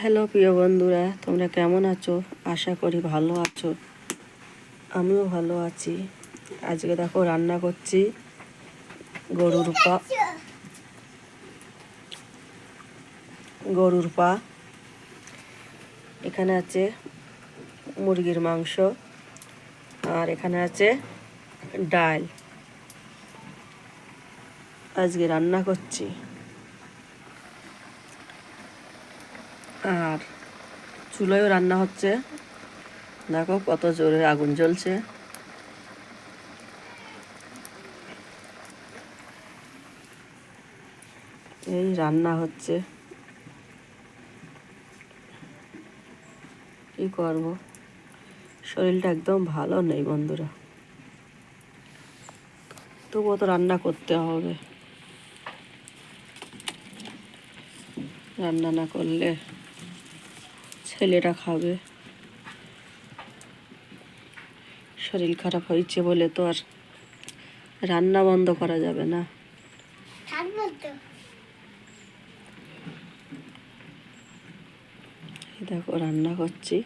Hello প্রিয় বন্ধুরা, তোমরা কেমন আছো? আশা করি ভালো আছো। আমিও ভালো আছি। আজকে দেখো রান্না করছি গরুর পা। এখানে আছে মুরগির মাংস, আর এখানে আছে ডাল। আজকে রান্না করছি। আর চুলোয়ও রান্না হচ্ছে। দেখো কত জোরে আগুন জ্বলছে। এই রান্না হচ্ছে, কি করব, শরীরটা একদম ভালো নেই বন্ধুরা, তবুও তো রান্না করতে হবে। রান্না না করলে ছেলেটা খাবে। শরীর খারাপ হয়েছে বলে তো আর রান্না বন্ধ করা যাবে না। দেখো রান্না করছি।